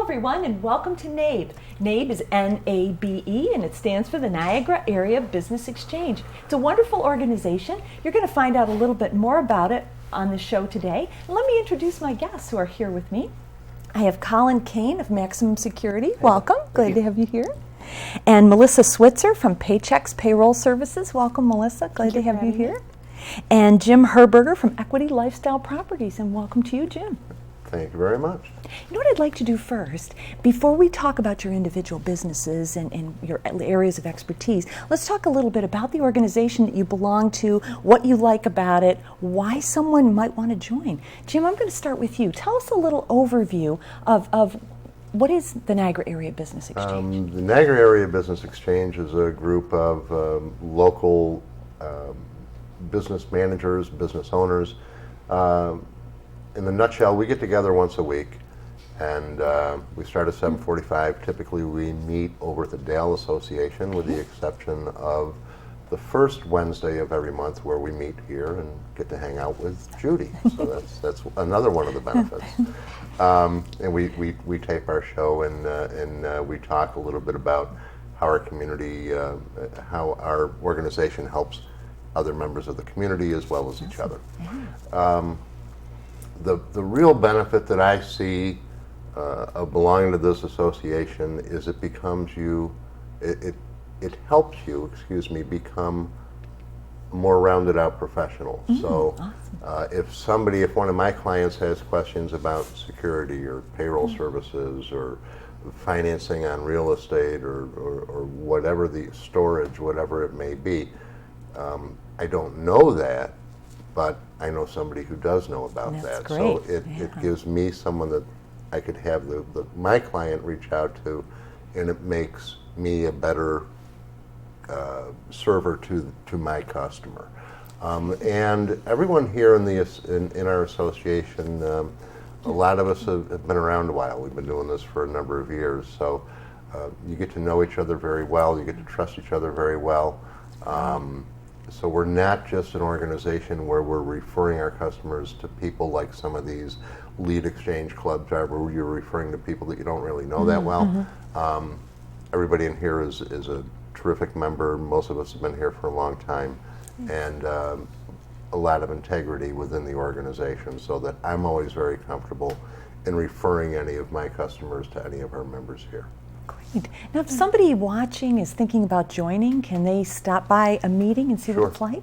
everyone, and welcome to NABE. NABE is N-A-B-E, and it stands for the Niagara Area Business Exchange. It's a wonderful organization. You're going to find out a little bit more about it on the show today. And let me introduce my guests who are here with me. I have Colin Cain of Maximum Security. Welcome. Glad to have you here. And Melissa Switzer from Paychex Payroll Services. Welcome, Melissa. Glad to have you here. And Jim Herberger from Equity Lifestyle Properties. And welcome to you, Jim. Thank you very much. You know what I'd like to do first, before we talk about your individual businesses and your areas of expertise, let's talk a little bit about the organization that you belong to, what you like about it, why someone might want to join. Jim, I'm going to start with you. Tell us a little overview of what is the Niagara Area Business Exchange? The Niagara Area Business Exchange is a group of local business managers, business owners. In a nutshell, we get together once a week, and we start at 7:45. Typically, we meet over at the Dale Association, with the exception of the first Wednesday of every month, where we meet here and get to hang out with Judy. So that's another one of the benefits. And we tape our show, and we talk a little bit about how our community, how our organization helps other members of the community as well as each other. The real benefit that I see of belonging to this association is it becomes you, it helps you, become a more rounded out professional. So awesome. If one of my clients has questions about security or payroll services or financing on real estate or whatever, the storage, whatever it may be, I don't know that, but I know somebody who does know about that. Great. So it gives me someone that I could have my client reach out to, and it makes me a better server to my customer. And everyone here in our association, a lot of us have been around a while. We've been doing this for a number of years, so you get to know each other very well. You get to trust each other very well. So we're not just an organization where we're referring our customers to people like some of these lead exchange clubs are, where you're referring to people that you don't really know that well. Everybody in here is a terrific member. Most of us have been here for a long time, and a lot of integrity within the organization, so that I'm always very comfortable in referring any of my customers to any of our members here. Great. Now, if somebody watching is thinking about joining, can they stop by a meeting and see what it's like?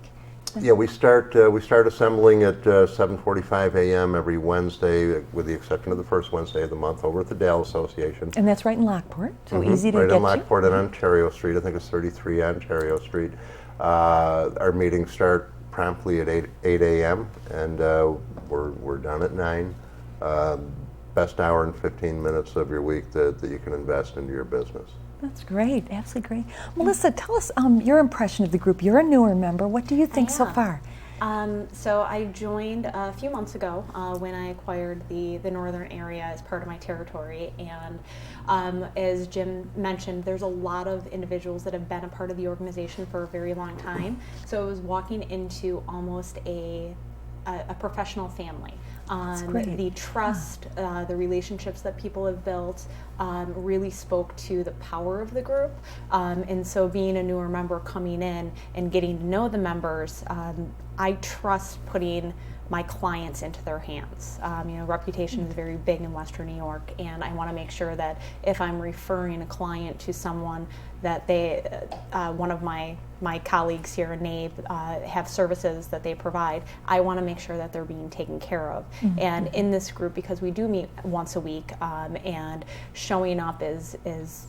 Yeah, we start assembling at 7:45 a.m. every Wednesday, with the exception of the first Wednesday of the month, over at the Dale Association. And that's right in Lockport, so easy to get right to. in Lockport on Ontario Street. I think it's 33 Ontario Street. Our meetings start promptly at 8 a.m. and we're done at 9. Best hour and 15 minutes of your week that you can invest into your business. That's great, absolutely great. Melissa, tell us your impression of the group. You're a newer member. What do you think so far? So I joined a few months ago when I acquired the northern area as part of my territory, and as Jim mentioned, there's a lot of individuals that have been a part of the organization for a very long time. So I was walking into almost a professional family. The trust, the relationships that people have built really spoke to the power of the group. And so being a newer member coming in and getting to know the members, I trust putting my clients into their hands. Reputation is very big in Western New York, and I want to make sure that if I'm referring a client to someone that one of my colleagues here in NABE have services that they provide, I want to make sure that they're being taken care of. And in this group, because we do meet once a week, and showing up is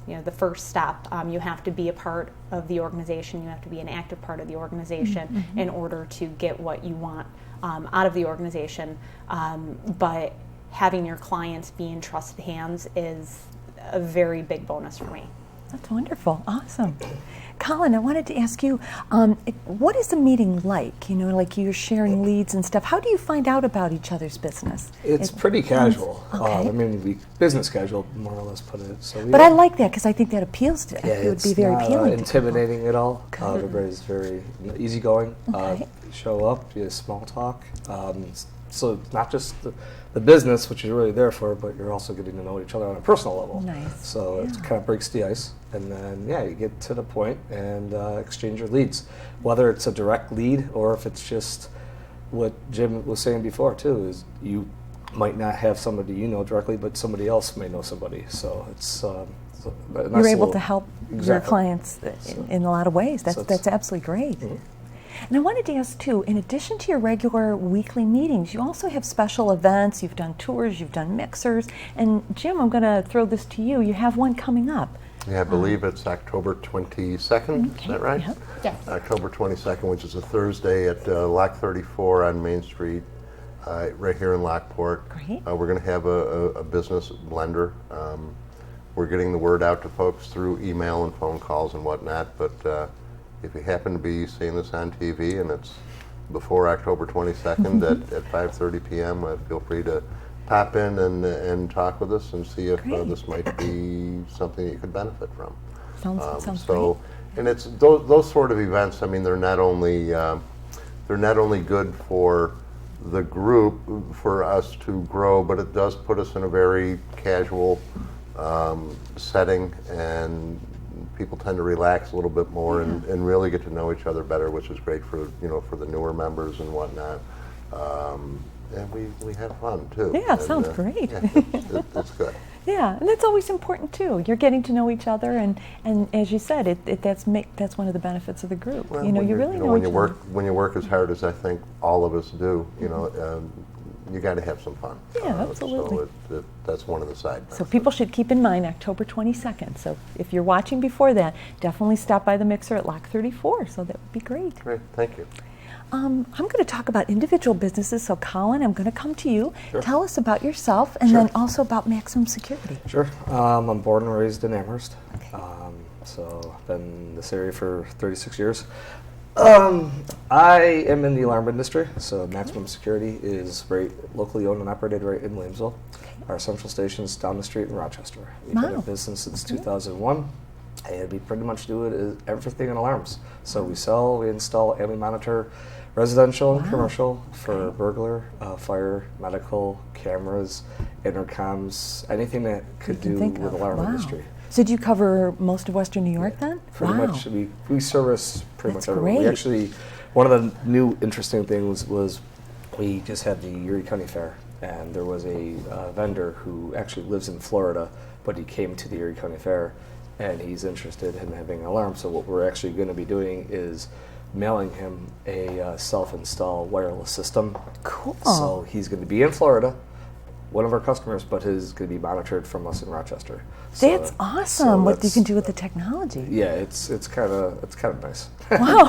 the first step. You have to be a part of the organization. You have to be an active part of the organization in order to get what you want out of the organization, but having your clients be in trusted hands is a very big bonus for me. That's wonderful. Awesome. Colin, I wanted to ask you, what is the meeting like? Like you're sharing leads and stuff. How do you find out about each other's business? It's pretty casual. Okay. Business casual, more or less put it. So but I like that because I think that appeals to it. Yeah, it would be very appealing. Intimidating at all. Everybody's very easygoing. Show up, small talk. so it's not just the business, which you're really there for, but you're also getting to know each other on a personal level. Nice. So it kind of breaks the ice, and then you get to the point and exchange your leads, whether it's a direct lead or if it's just what Jim was saying before too, is you might not have somebody you know directly, but somebody else may know somebody. So it's You're able to help your Exactly. clients in a lot of ways. So That's absolutely great. Mhm. And I wanted to ask too, in addition to your regular weekly meetings, you also have special events, you've done tours, you've done mixers, and Jim, I'm going to throw this to you. You have one coming up. Yeah, I believe it's October 22nd, is that right? Yep. Yes. October 22nd, which is a Thursday at Lock 34 on Main Street, right here in Lockport. Great. We're going to have a business blender. We're getting the word out to folks through email and phone calls and whatnot, but if you happen to be seeing this on TV and it's before October 22nd at 5:30 p.m., feel free to pop in and talk with us and see if Great. this might be something that you could benefit from. Sounds So, and it's those sort of events. I mean, they're not only good for the group, for us to grow, but it does put us in a very casual setting, and people tend to relax a little bit more and really get to know each other better, which is great for for the newer members and whatnot. And we have fun too. Yeah, And, sounds great. Yeah, it's good. Yeah, and that's always important too. You're getting to know each other, and as you said, that's one of the benefits of the group. Well, you when really know when each you other. when you work as hard as I think all of us do, you got to have some fun. Yeah, absolutely. So that's one of the side benefits. So people should keep in mind October 22nd. So if you're watching before that, definitely stop by the mixer at Lock 34. So that would be great. Great, thank you. I'm going to talk about individual businesses. So Colin, I'm going to come to you. Sure. Tell us about yourself and Sure. then also about Maximum Security. Sure. I'm born and raised in Amherst. Okay. So I've been in this area for 36 years. I am in the alarm industry, so Maximum Security is right locally owned and operated right in Williamsville. Our central station is down the street in Rochester. We've been in Wow. business since 2001, and we pretty much do everything in alarms. So we sell, we install, and we monitor residential and commercial for burglar, fire, medical, cameras, intercoms, anything that could can do think with of. alarm Wow. industry. So do you cover most of Western New York then? Pretty Wow. much, we service pretty That's much everyone. We great. actually, one of the new interesting things was we just had the Erie County Fair, and there was a vendor who actually lives in Florida, but he came to the Erie County Fair, and he's interested in having an alarm. So what we're actually going to be doing is mailing him a self-install wireless system. Cool. So he's going to be in Florida, one of our customers, but he's going to be monitored from us in Rochester. That's So- awesome. so What you that's- can do with the technology. Yeah, it's kind of nice. Wow.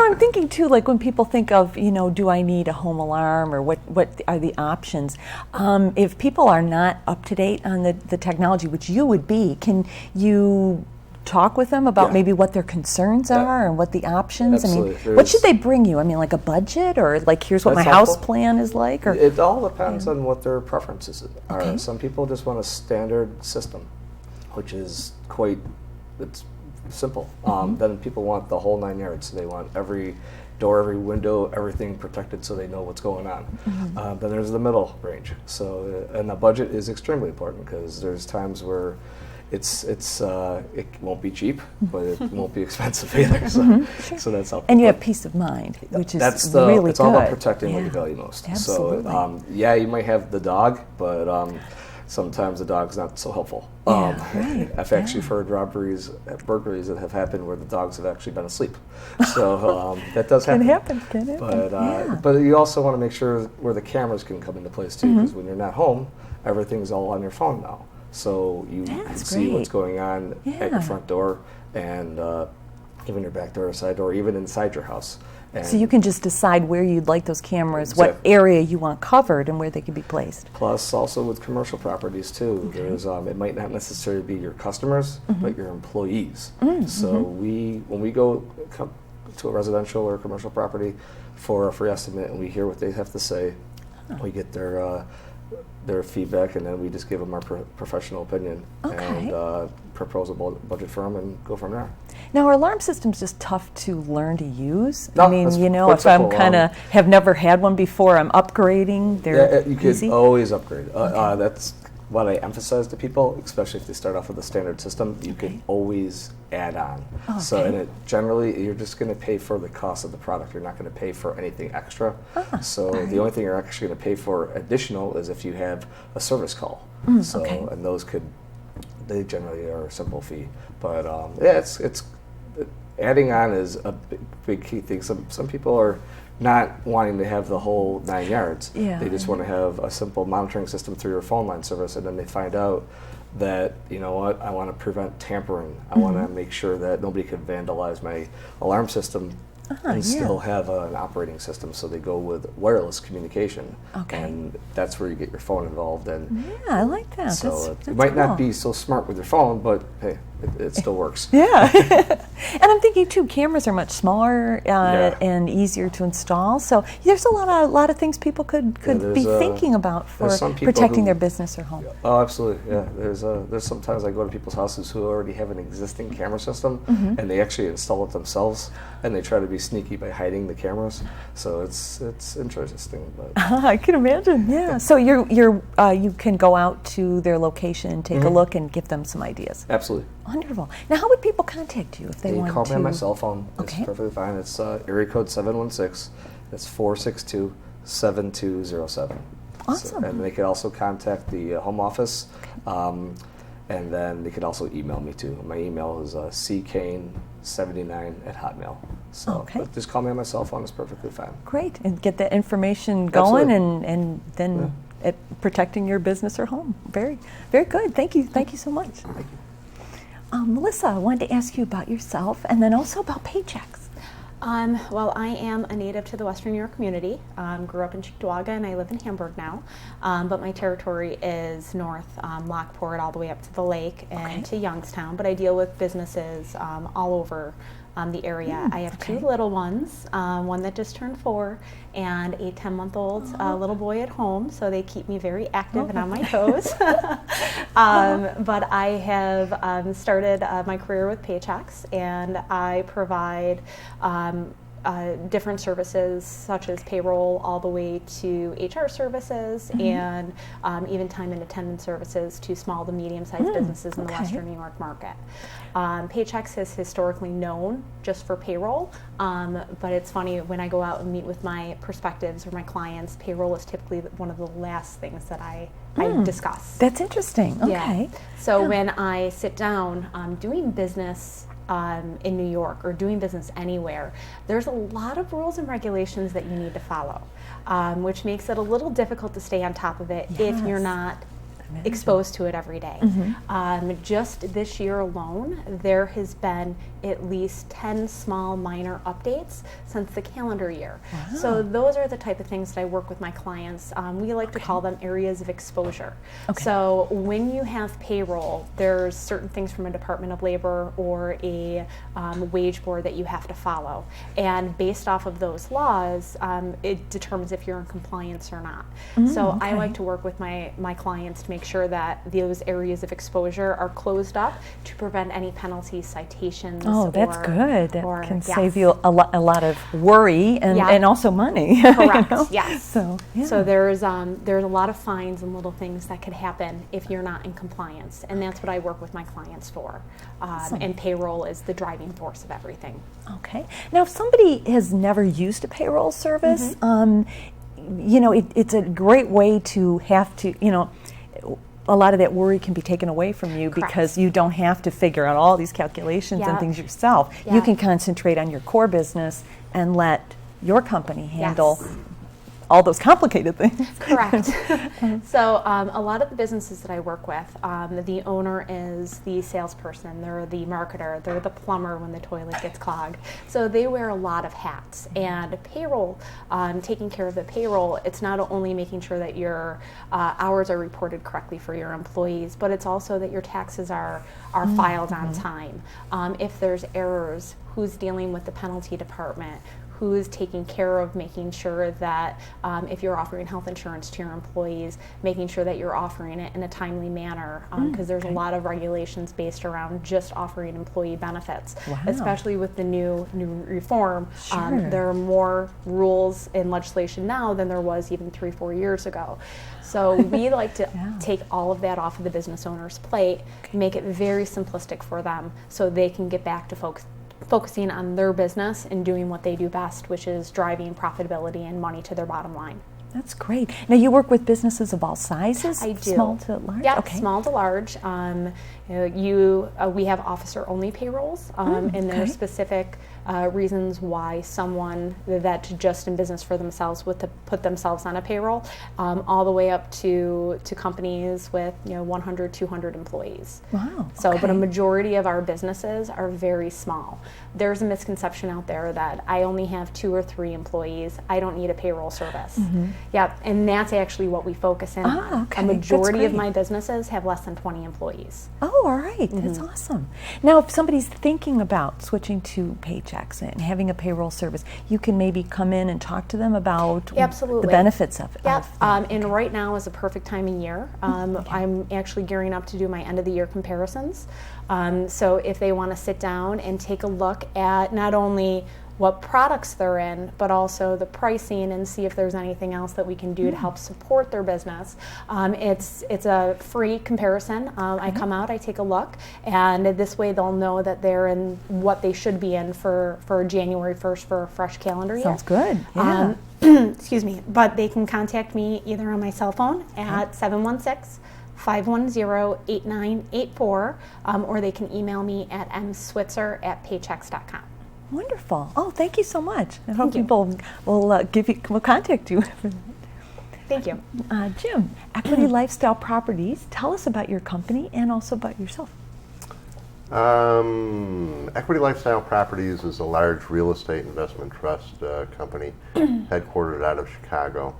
I'm thinking too, like when people think of, do I need a home alarm or what are the options? If people are not up to date on the technology, which you would be, can you talk with them about Yeah. maybe what their concerns Yeah. are and what the options? Absolutely. I mean, what There's- should they bring you? I mean, like a budget or like here's what That's my house helpful. plan is like? Or It all depends on what their preferences are. Okay. Some people just want a standard system, which is it's simple. Mm-hmm. Then people want the whole 9 yards. They want every door, every window, everything protected so they know what's going on. Mm-hmm. Then there's the middle range. So, and the budget is extremely important because there's times where it won't be cheap, but it won't be expensive either. So, so that's helpful. and you have peace of mind, which is It's really all about good. protecting what Yeah. you value most. Absolutely. So, you might have the dog, but sometimes the dog's not so helpful. Yeah, right. I've actually heard burglaries that have happened where the dogs have actually been asleep. So that does Can happen. happen, can happen. But Yeah. but you also want to make sure where the cameras can come into place too, Mm-hmm. because when you're not home, everything's all on your phone now. So you can That's see what's great. going on at Yeah. your front door and even your back door or side door, even inside your house. And So you can just decide where you'd like those cameras, what Exactly. area you want covered, and where they can be placed. plus also with commercial properties too, there's it might not necessarily be your customers, Mm-hmm. but your employees. So when we come to a residential or commercial property for a free estimate and we hear what they have to say, we get their feedback, and then we just give them our professional opinion Okay. and propose a budget for them and go from there. Now, are alarm systems just tough to learn to use? No, I mean, that's you know, quite if I'm simple. kind of have never had one before, I'm upgrading. They're You easy. could always upgrade. That's what I emphasize to people, especially if they start off with a standard system. You can always add on. So, and generally, you're just going to pay for the cost of the product. You're not going to pay for anything extra. So the only thing you're actually going to pay for additional is if you have a service call. And those they generally are a simple fee. But it's adding on is a big key thing. Some people are not wanting to have the whole 9 yards. Yeah. They just want to have a simple monitoring system through your phone line service, and then they find out that, you know what, I want to prevent tampering. I want to make sure that nobody could vandalize my alarm system and still have an operating system. So they go with wireless communication, and that's where you get your phone involved. And Yeah, I like that. so That's it might cool. not be so smart with your phone, but hey, it still works. Yeah. And I'm thinking too, cameras are much smaller and easier to install. So there's a lot of things people could be thinking about for some people protecting who- their business or home. Oh, absolutely. Yeah, there's sometimes I go to people's houses who already have an existing camera system, and they actually install it themselves, and they try to be sneaky by hiding the cameras. So it's interesting. But I can imagine. Yeah. So you can go out to their location and take a look and give them some ideas. absolutely. Wonderful. Now, how would people contact you if they They want call to? me on my cell phone. Okay. It's perfectly fine. It's area code 716. That's 462-7207. Awesome. And they could also contact the home office, and then they could also email me too. My email is ccain79@hotmail. So Okay. but just call me on my cell phone. It's perfectly fine. Great, and get that information going, Absolutely. and then protecting your business or home. Very, very good. Thank you so much. Thank you. Melissa, I wanted to ask you about yourself, and then also about Paychex. Well, I am a native to the Western New York community. Grew up in Cheektowaga, and I live in Hamburg now. But my territory is north, Lockport, all the way up to the lake and to Youngstown. But I deal with businesses all over the area. I have two little ones, one that just turned 4 and a 10-month-old little boy at home, so they keep me very active and on my toes. But I have started my career with Paychex, and I provide different services such as payroll all the way to HR services and even time and attendance services to small to medium-sized businesses in the Western New York market. Paychex is historically known just for payroll, but it's funny, when I go out and meet with my prospectives or my clients, payroll is typically one of the last things that I discuss. That's interesting. Okay. Yeah. So when I sit down doing business in New York or doing business anywhere, there's a lot of rules and regulations that you need to follow, which makes it a little difficult to stay on top of it if you're not exposed to it every day. Just this year alone, there has been at least 10 small minor updates since the calendar year. So those are the type of things that I work with my clients. We like to call them areas of exposure. So when you have payroll, there's certain things from a Department of Labor or a wage board that you have to follow. And based off of those laws, it determines if you're in compliance or not. So I like to work with my clients to make sure that those areas of exposure are closed up to prevent any penalties, citations. Oh, that's good. That or, can save you a lot of worry and also money. Correct. You know? Yes. So there's a lot of fines and little things that could happen if you're not in compliance, and that's what I work with my clients for. And payroll is the driving force of everything. Okay. Now, if somebody has never used a payroll service, you know, it's a great way to have to, you know, a lot of that worry can be taken away from you because you don't have to figure out all these calculations and things yourself. You can concentrate on your core business and let your company handle all those complicated things. Correct. So a lot of the businesses that I work with, the owner is the salesperson, they're the marketer, they're the plumber when the toilet gets clogged. So they wear a lot of hats. And payroll, taking care of the payroll, it's not only making sure that your hours are reported correctly for your employees, but it's also that your taxes are filed on time. If there's errors, who's dealing with the penalty department? who is taking care of making sure that if you're offering health insurance to your employees, making sure that you're offering it in a timely manner, because there's a lot of regulations based around just offering employee benefits, especially with the new reform. There are more rules in legislation now than there was even 3-4 years ago. So we like to take all of that off of the business owner's plate, make it very simplistic for them so they can get back to focusing on their business and doing what they do best, which is driving profitability and money to their bottom line. That's great. Now you work with businesses of all sizes? I do. Small to large? Yeah, small to large. We have officer-only payrolls, and there are specific reasons why someone that's just in business for themselves would put themselves on a payroll, all the way up to companies with 100, 200 employees. Wow. So, but a majority of our businesses are very small. There's a misconception out there that I only have 2 or 3 employees, I don't need a payroll service. Yeah, and that's actually what we focus in on. Okay. A majority of my businesses have less than 20 employees. Oh, all right. That's awesome. Now, if somebody's thinking about switching to Paychex and having a payroll service, you can maybe come in and talk to them about the benefits of it. Yeah, and right now is a perfect time of year. I'm actually gearing up to do my end of the year comparisons. So if they want to sit down and take a look at not only what products they're in, but also the pricing, and see if there's anything else that we can do to help support their business. It's a free comparison. I come out, I take a look, and this way they'll know that they're in what they should be in for January 1st for a fresh calendar year. Sounds good. Yeah. Excuse me. But they can contact me either on my cell phone at 716-510-8984, or they can email me at mswitzer@paychex.com. Wonderful. Oh, thank you so much. I hope people will contact you. Thank you. Jim, Equity Lifestyle Properties. Tell us about your company and also about yourself. Equity Lifestyle Properties is a large real estate investment trust company headquartered out of Chicago.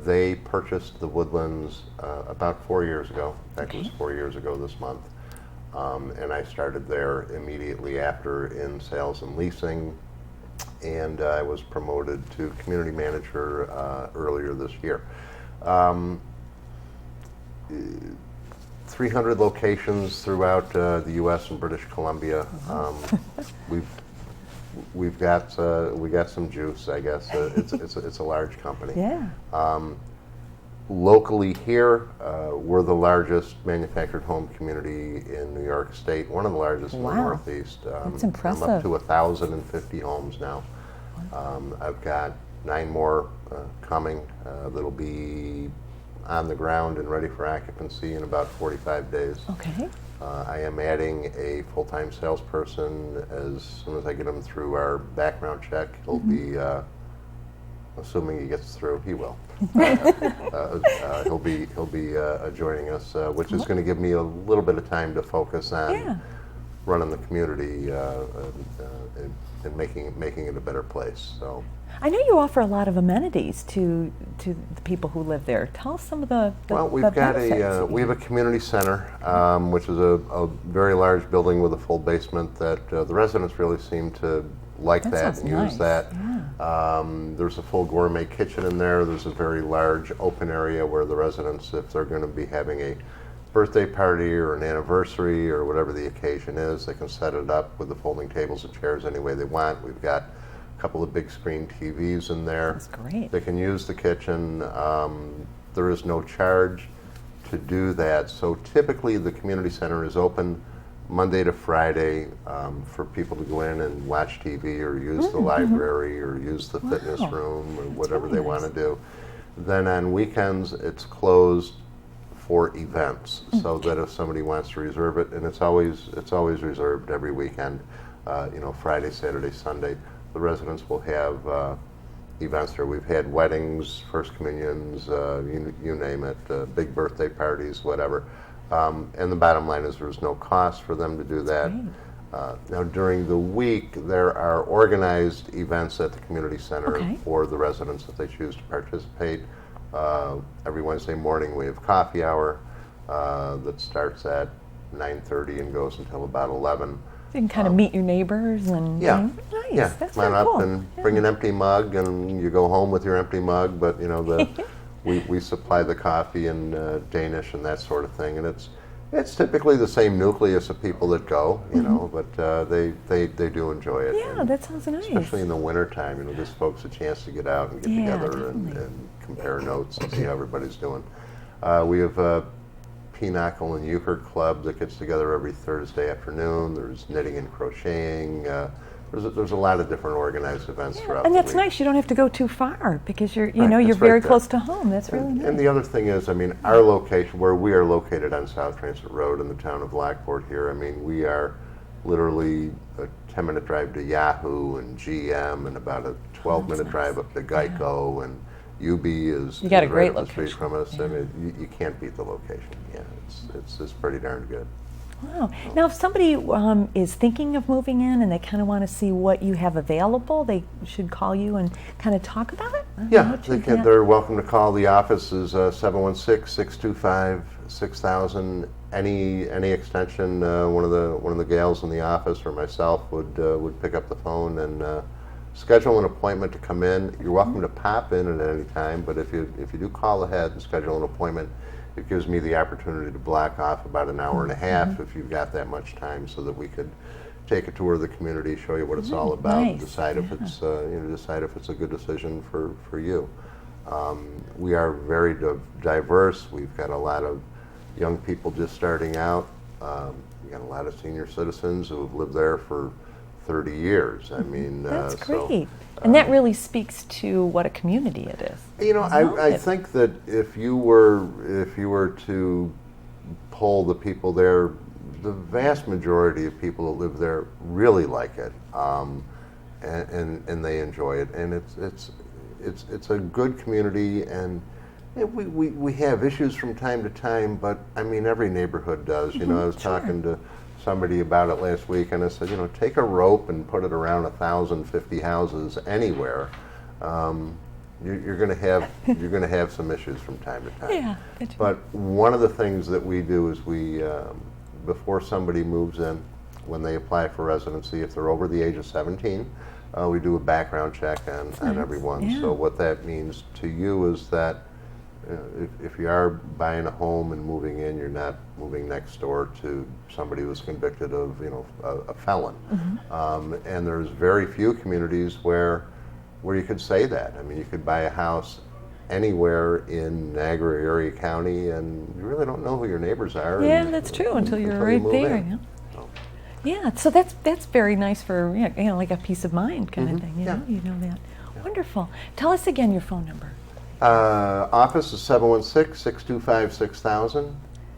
They purchased the Woodlands about 4 years ago. In fact, it was 4 years ago this month. And I started there immediately after in sales and leasing, and I was promoted to community manager earlier this year. 300 locations throughout the U.S. and British Columbia. We got some juice, I guess. It's a large company. Yeah. Locally here, we're the largest manufactured home community in New York State, one of the largest in the Northeast. That's impressive. I'm up to 1,050 homes now. I've got 9 more coming that'll be on the ground and ready for occupancy in about 45 days. Okay. I am adding a full-time salesperson as soon as I get him through our background check. He'll be, assuming he gets through, he will. He'll be joining us, which is going to give me a little bit of time to focus on running the community and making it a better place. So. I know you offer a lot of amenities to the people who live there. Tell us some of the we have a community center, which is a very large building with a full basement that the residents really seem to like that and use that. Yeah. There's a full gourmet kitchen in there. There's a very large open area where the residents, if they're going to be having a birthday party or an anniversary or whatever the occasion is, they can set it up with the folding tables and chairs any way they want. We've got a couple of big screen TVs in there. That's great. They can use the kitchen. There is no charge to do that. So typically the community center is open Monday to Friday for people to go in and watch TV or use the library or use the fitness room or whatever they want to do. Then on weekends it's closed for events, so that if somebody wants to reserve it, and it's always reserved every weekend, Friday, Saturday, Sunday, the residents will have events there. We've had weddings, first communions, you name it, big birthday parties, whatever. And the bottom line is there's no cost for them to do that. Now during the week there are organized events at the community center for the residents if they choose to participate. Every Wednesday morning we have coffee hour that starts at 9:30 and goes until about 11. You can kind of meet your neighbors and Yeah. nice. Yeah, That's come on very up cool. and Yeah. bring an empty mug, and you go home with your empty mug. But we supply the coffee and Danish and that sort of thing, and it's typically the same nucleus of people that go, but they do enjoy it. Yeah, And that sounds nice. especially in the wintertime, gives folks a chance to get out and get Yeah, together and definitely. compare notes and see how everybody's doing. We have a Pinochle and Euchre Club that gets together every Thursday afternoon. There's knitting and crocheting. There's a lot of different organized events throughout And the that's week. nice. You don't have to go too far because you're Right, you're it's very right there. close to home. That's really nice. And the other thing is, our location, where we are located on South Transit Road in the town of Lockport here, we are literally a 10-minute drive to Yahoo and GM and about a 12-minute drive up to Geico, and UB is You got a is great right up the street location. from us. Yeah. You can't beat the location. Yeah, it's pretty darn good. Wow. Now, if somebody is thinking of moving in and they kind of want to see what you have available, they should call you and kind of talk about it? I don't know Yeah, what you they're welcome to call. The office is 716-625-6000. Any extension, one of the gals in the office or myself would pick up the phone and schedule an appointment to come in. You're welcome to pop in at any time, but if you do call ahead and schedule an appointment, it gives me the opportunity to block off about an hour and a half if you've got that much time, so that we could take a tour of the community, show you what it's all about, and Nice. decide if it's decide if it's a good decision for you. We are very diverse. We've got a lot of young people just starting out. We got a lot of senior citizens who have lived there for 30 years. That's so, great. And that really speaks to what a community it is. I think that if you were to poll the people there, the vast majority of people that live there really like it, and they enjoy it, and it's a good community, and we have issues from time to time, but every neighborhood does. I was talking to somebody about it last week, and I said, take a rope and put it around 1,050 houses anywhere. You're going to have some issues from time to time. Yeah. But one of the things that we do is we, before somebody moves in, when they apply for residency, if they're over the age of 17, we do a background check on everyone. Yeah. So what that means to you is that if you are buying a home and moving in, you're not moving next door to somebody who's convicted of a felon. And there's very few communities where you could say that. You could buy a house anywhere in Niagara Erie County, and you really don't know who your neighbors are. Yeah, that's true until you're right move there. in. Yeah. So, Yeah, so that's very nice for like a peace of mind kind of thing. Yeah. You know that. Wonderful. Tell us again your phone number. office is 716-625-6000.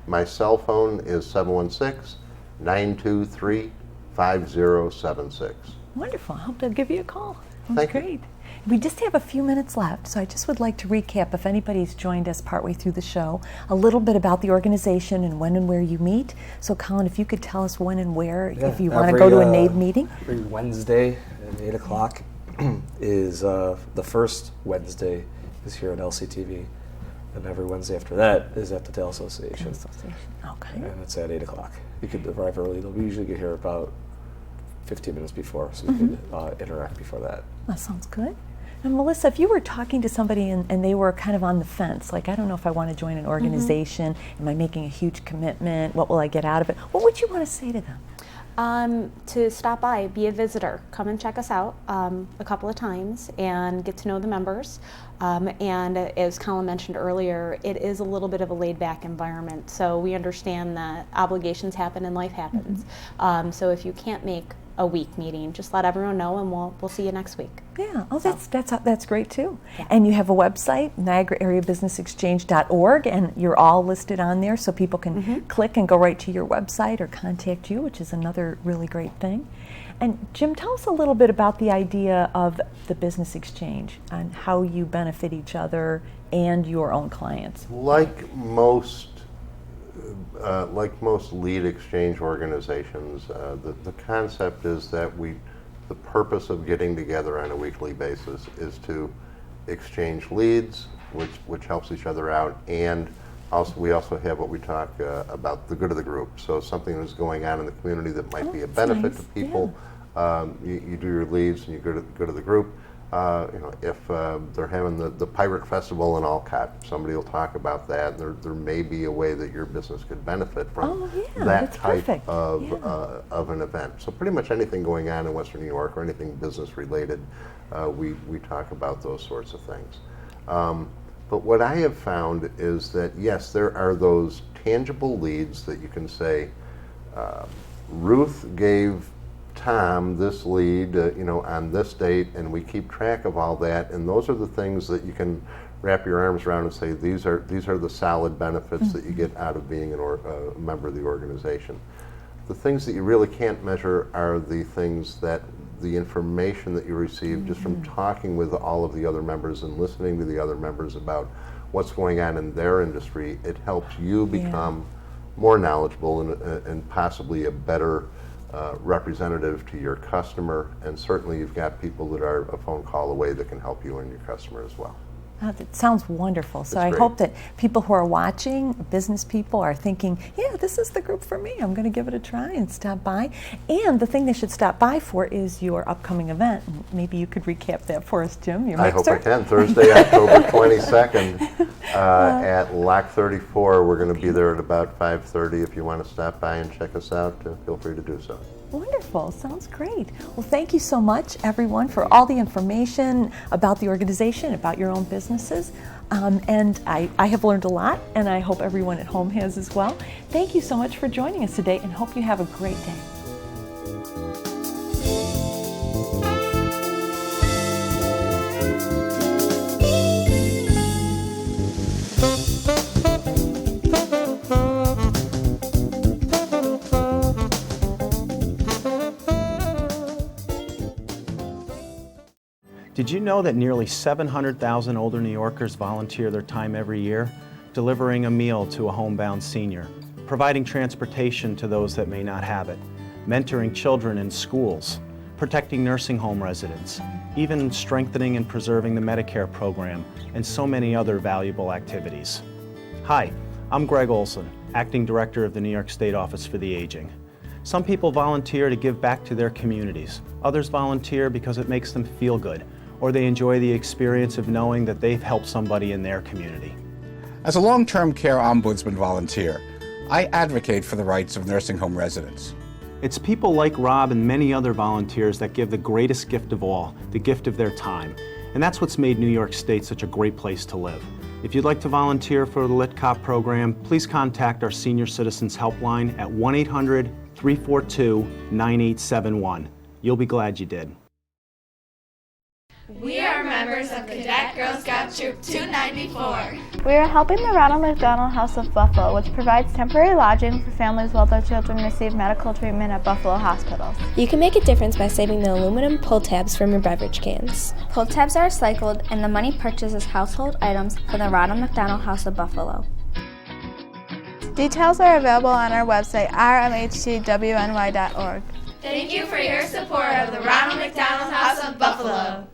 My cell phone is 716-923-5076. Wonderful. I hope they'll give you a call. That's Thank you. great. We just have a few minutes left, so I just would like to recap, if anybody's joined us partway through the show, a little bit about the organization and when and where you meet. So, Colin, if you could tell us when and where, if you want to go to a NABE meeting. Every Wednesday at 8 o'clock is the first Wednesday is here at LCTV. And every Wednesday after that is at the Dale Association. Okay. And it's at 8 o'clock. You could arrive early. We usually get here about 15 minutes before, so we could interact before that. That sounds good. And Melissa, if you were talking to somebody and they were kind of on the fence, like, I don't know if I want to join an organization, am I making a huge commitment, what will I get out of it, what would you want to say to them? To stop by, be a visitor, come and check us out a couple of times and get to know the members. And as Colin mentioned earlier, it is a little bit of a laid-back environment, so we understand that obligations happen and life happens. So if you can't make a week meeting, just let everyone know, and we'll see you next week. Yeah, that's great too. Yeah. And you have a website, NiagaraAreaBusinessExchange.org, and you're all listed on there, so people can click and go right to your website or contact you, which is another really great thing. And Jim, tell us a little bit about the idea of the business exchange and how you benefit each other and your own clients. Like most lead exchange organizations, the concept is that the purpose of getting together on a weekly basis is to exchange leads, which helps each other out, and We also have what we talk about the good of the group. So something that's going on in the community that might be a benefit to people. You do your leads and you go to the group. If they're having the Pirate Festival in Alcott, somebody will talk about that. There may be a way that your business could benefit from that type of an event. So pretty much anything going on in Western New York or anything business related, we talk about those sorts of things. But what I have found is that, yes, there are those tangible leads that you can say, Ruth gave Tom this lead, on this date, and we keep track of all that. And those are the things that you can wrap your arms around and say, these are the solid benefits that you get out of being a member of the organization. The things that you really can't measure are the things that the information that you receive just from talking with all of the other members and listening to the other members about what's going on in their industry. It helps you become more knowledgeable and possibly a better representative to your customer, and certainly you've got people that are a phone call away that can help you and your customer as well. Oh, that sounds wonderful. So I great. hope that people who are watching, business people, are thinking, yeah, this is the group for me. I'm going to give it a try and stop by. And the thing they should stop by for is your upcoming event. Maybe you could recap that for us, Jim, your I hope mixer. I can. Thursday, October 22nd at Lock 34. We're going to be there at about 5:30. If you want to stop by and check us out, feel free to do so. Wonderful. Sounds great. Well, thank you so much, everyone, for all the information about the organization, about your own businesses. And I have learned a lot, and I hope everyone at home has as well. Thank you so much for joining us today, and hope you have a great day. Did you know that nearly 700,000 older New Yorkers volunteer their time every year, delivering a meal to a homebound senior, providing transportation to those that may not have it, mentoring children in schools, protecting nursing home residents, even strengthening and preserving the Medicare program, and so many other valuable activities? Hi, I'm Greg Olson, Acting Director of the New York State Office for the Aging. Some people volunteer to give back to their communities. Others volunteer because it makes them feel good, or they enjoy the experience of knowing that they've helped somebody in their community. As a long-term care ombudsman volunteer, I advocate for the rights of nursing home residents. It's people like Rob and many other volunteers that give the greatest gift of all, the gift of their time. And that's what's made New York State such a great place to live. If you'd like to volunteer for the Lit Cop program, please contact our Senior Citizens Helpline at 1-800-342-9871. You'll be glad you did. We are members of Cadet Girl Scout Troop 294. We are helping the Ronald McDonald House of Buffalo, which provides temporary lodging for families while their children receive medical treatment at Buffalo hospitals. You can make a difference by saving the aluminum pull tabs from your beverage cans. Pull tabs are recycled, and the money purchases household items for the Ronald McDonald House of Buffalo. Details are available on our website, rmhtwny.org. Thank you for your support of the Ronald McDonald House of Buffalo.